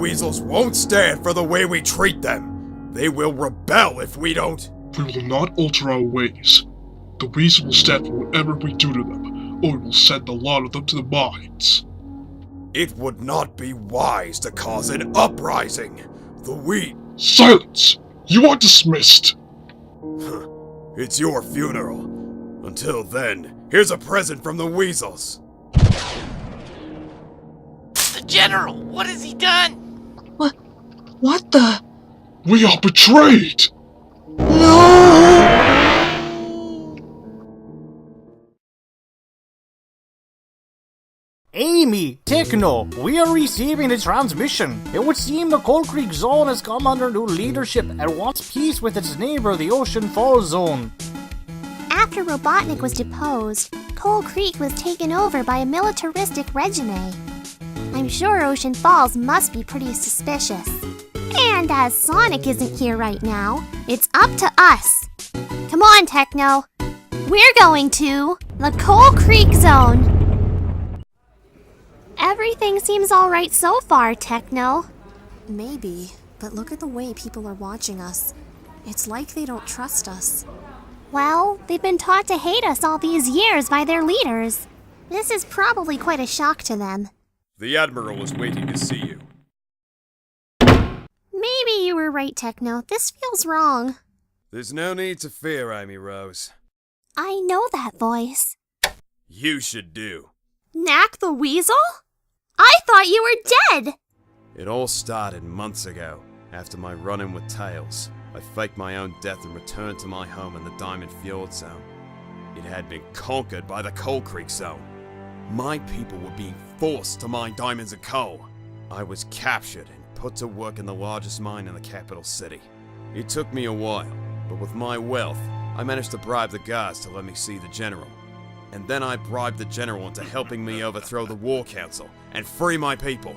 weasels won't stand for the way we treat them. They will rebel if we don't. We will not alter our ways. The weasel will stand for whatever we do to them, or we will send a lot of them to the mines. It would not be wise to cause an uprising. Silence! You are dismissed! It's your funeral. Until then, here's a present from the weasels. The General! What has he done? What the? We are betrayed! No! Amy, Tekno, we are receiving a transmission. It would seem the Coal Creek Zone has come under new leadership and wants peace with its neighbor, the Ocean Falls Zone. After Robotnik was deposed, Coal Creek was taken over by a militaristic regime. I'm sure Ocean Falls must be pretty suspicious. And as Sonic isn't here right now, it's up to us. Come on, Tekno. We're going to the Coal Creek Zone. Everything seems alright so far, Tekno. Maybe, but look at the way people are watching us. It's like they don't trust us. Well, they've been taught to hate us all these years by their leaders. This is probably quite a shock to them. The Admiral is waiting to see you. Maybe you were right, Tekno. This feels wrong. There's no need to fear, Amy Rose. I know that voice. You should do. Nack the Weasel? I thought you were dead! It all started months ago, after my run-in with Tails. I faked my own death and returned to my home in the Diamond Fjord Zone. It had been conquered by the Coal Creek Zone. My people were being forced to mine diamonds and coal. I was captured and put to work in the largest mine in the capital city. It took me a while, but with my wealth, I managed to bribe the guards to let me see the General. And then I bribed the General into helping me overthrow the War Council and free my people.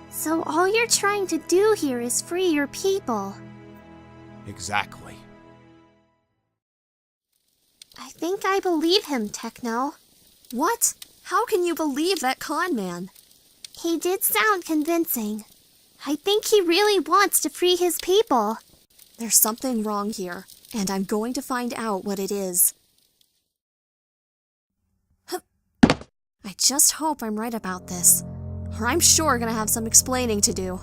So all you're trying to do here is free your people. Exactly. I think I believe him, Tekno. What? How can you believe that con man? He did sound convincing. I think he really wants to free his people. There's something wrong here, and I'm going to find out what it is. I just hope I'm right about this, or I'm sure gonna have some explaining to do.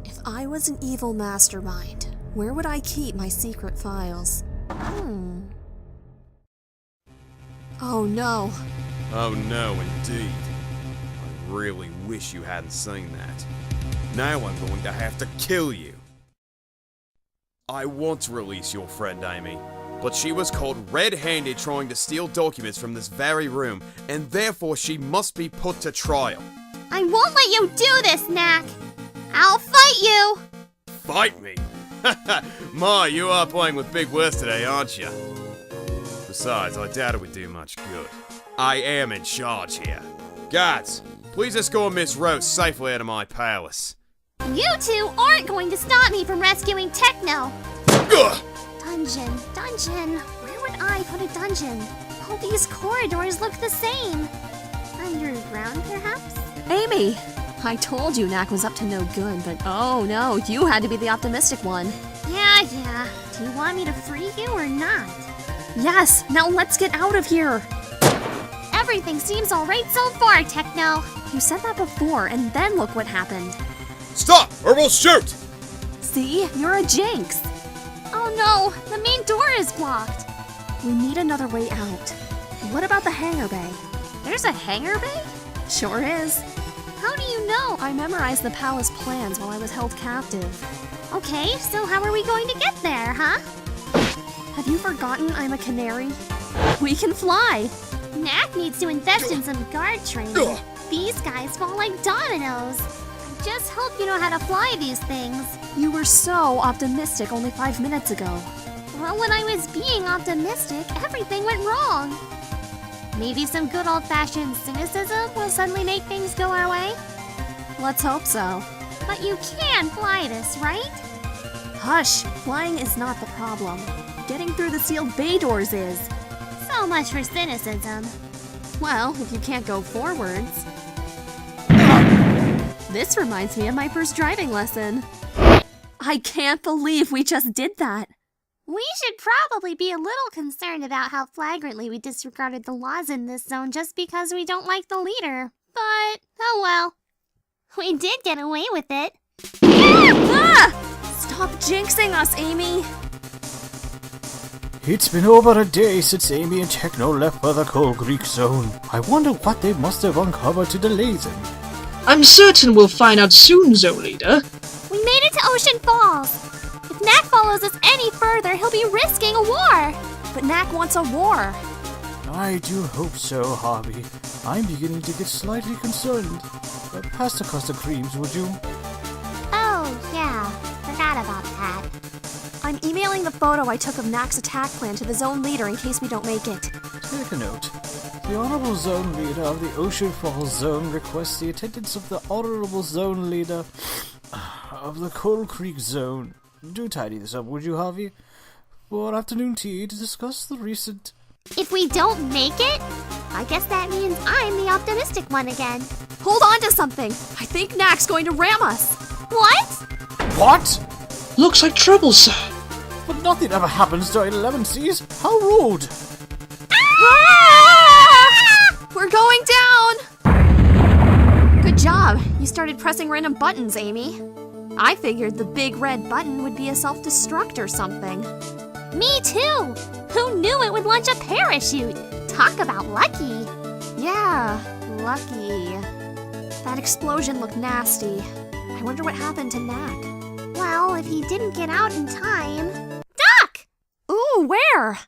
If I was an evil mastermind, where would I keep my secret files? Oh no. Oh no, indeed. I really wish you hadn't seen that. Now I'm going to have to kill you. I want to release your friend Amy, but she was caught red-handed trying to steal documents from this very room, and therefore she must be put to trial. I won't let you do this, Nack! I'll fight you! Fight me? Ma, you are playing with big words today, aren't you? Besides, I doubt it would do much good. I am in charge here. Guards, please escort Miss Rose safely out of my palace. You two aren't going to stop me from rescuing Tekno! Ugh! Dungeon. Where would I put a dungeon? All these corridors look the same. Underground, perhaps? Amy! I told you Nack was up to no good, but oh no, you had to be the optimistic one. Yeah. Do you want me to free you or not? Yes, now let's get out of here! Everything seems alright so far, Tekno. You said that before, and then look what happened. Stop, or we'll shoot! See? You're a jinx! Oh no, the main door is blocked. We need another way out. What about the hangar bay? There's a hangar bay? Sure is. How do you know? I memorized the palace plans while I was held captive. Okay, so how are we going to get there, huh? Have you forgotten I'm a canary? We can fly! Nack needs to invest in some guard training. These guys fall like dominoes. I just hope you know how to fly these things. You were so optimistic only 5 minutes ago. Well, when I was being optimistic, everything went wrong. Maybe some good old-fashioned cynicism will suddenly make things go our way? Let's hope so. But you can fly this, right? Hush! Flying is not the problem. Getting through the sealed bay doors is. So much for cynicism. Well, if you can't go forwards. This reminds me of my first driving lesson. I can't believe we just did that. We should probably be a little concerned about how flagrantly we disregarded the laws in this zone just because we don't like the leader. But, oh well. We did get away with it. Ah! Stop jinxing us, Amy. It's been over a day since Amy and Tekno left for the Coal Creek Zone. I wonder what they must have uncovered to delay them. I'm certain we'll find out soon, Zone Leader. We made it to Ocean Falls. If Nack follows us any further, he'll be risking a war. But Nack wants a war. I do hope so, Harvey. I'm beginning to get slightly concerned. Pass the custard creams, would you? Oh, yeah. Forgot about that. I'm emailing the photo I took of Nack's attack plan to the zone leader in case we don't make it. Take a note. The Honorable Zone Leader of the Ocean Falls Zone requests the attendance of the Honorable Zone Leader of the Coal Creek Zone. Do tidy this up, would you, Harvey? For afternoon tea to discuss the recent... If we don't make it, I guess that means I'm the optimistic one again. Hold on to something. I think Nack's going to ram us. What? What? Looks like trouble, sir. But nothing ever happens during 11 seas. How rude! Ah! We're going down! Good job. You started pressing random buttons, Amy. I figured the big red button would be a self-destruct or something. Me too! Who knew it would launch a parachute? Talk about lucky. Yeah, lucky. That explosion looked nasty. I wonder what happened to Nack. Well, if he didn't get out in time... Duck! Ooh, where?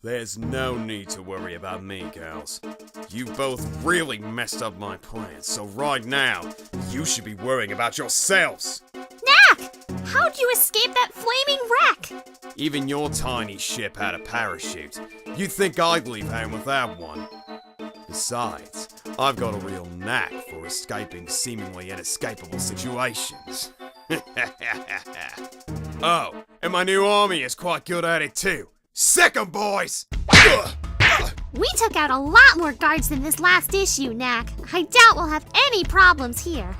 There's no need to worry about me, girls. You both really messed up my plans, so right now, you should be worrying about yourselves! Nack! How'd you escape that flaming wreck? Even your tiny ship had a parachute. You'd think I'd leave home without one. Besides, I've got a real knack for escaping seemingly inescapable situations. Oh, and my new army is quite good at it too. Sick 'em, boys! We took out a lot more guards than this last issue, Nack. I doubt we'll have any problems here.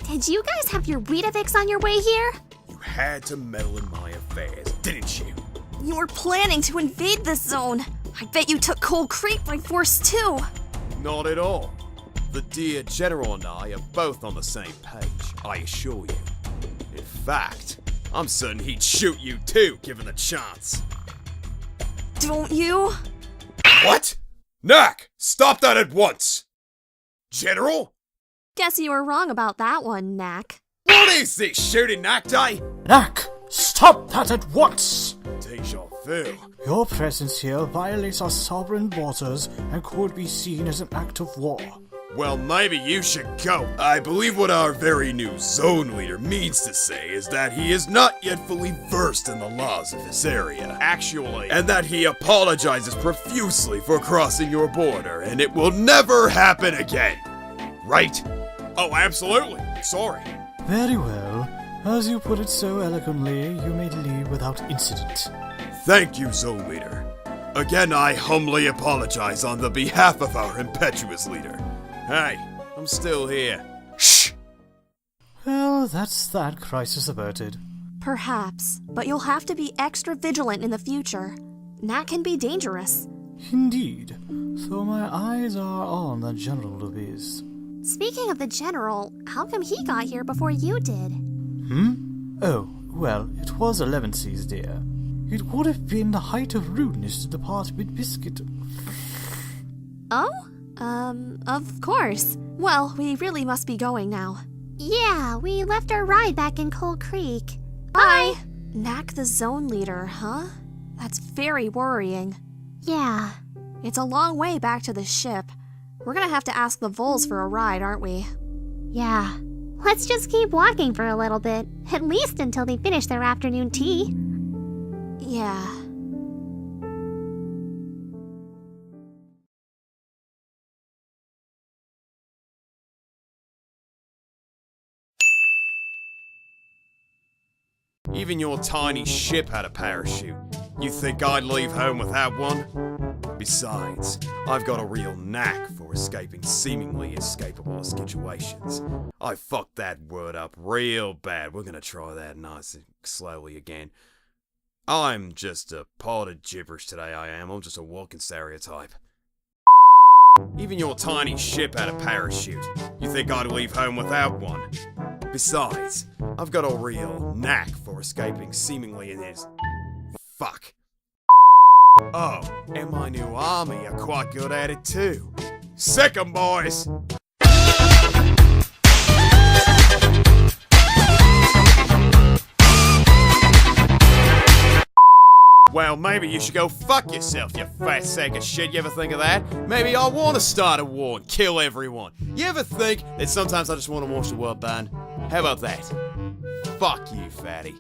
Did you guys have your Weetabix on your way here? You had to meddle in my affairs, didn't you? You were planning to invade this zone. I bet you took Coal Creek by force too. Not at all. The dear General and I are both on the same page, I assure you. In fact, I'm certain he'd shoot you too, given the chance. Don't you? What? Nack! Stop that at once! General? Guess you were wrong about that one, Nack. What is this, shooting Nack Day? Nack! Stop that at once! Deja vu. Your presence here violates our sovereign waters and could be seen as an act of war. Well, maybe you should go. I believe what our very new zone leader means to say is that he is not yet fully versed in the laws of this area, actually, and that he apologizes profusely for crossing your border, and it will never happen again. Right? Oh, absolutely. Sorry. Very well. As you put it so eloquently, you may leave without incident. Thank you, zone leader. Again, I humbly apologize on the behalf of our impetuous leader. Hey, I'm still here. Shh! Well, that's that crisis averted. Perhaps, but you'll have to be extra vigilant in the future. Nack can be dangerous. Indeed. So my eyes are on the General of Biz. Speaking of the General, how come he got here before you did? Oh, well, it was 11 seas, dear. It would have been the height of rudeness to depart with biscuit. Oh? Of course. Well, we really must be going now. Yeah, we left our ride back in Coal Creek. Bye! Nack the zone leader, huh? That's very worrying. Yeah. It's a long way back to the ship. We're gonna have to ask the Voles for a ride, aren't we? Yeah. Let's just keep walking for a little bit. At least until they finish their afternoon tea. Yeah. Even your tiny ship had a parachute. You think I'd leave home without one? Besides, I've got a real knack for for escaping seemingly escapable situations. I fucked that word up real bad. We're gonna try that nice and slowly again. I'm just a pot of gibberish today, I am. I'm just a walking stereotype. Even your tiny ship had a parachute. You think I'd leave home without one? Besides, I've got a real knack for escaping seemingly in his... Fuck. Oh, and my new army are quite good at it too. Sick 'em, boys! Well, maybe you should go fuck yourself, you fat sack of shit. You ever think of that? Maybe I want to start a war and kill everyone. You ever think that sometimes I just want to watch the world burn? How about that? Fuck you, fatty.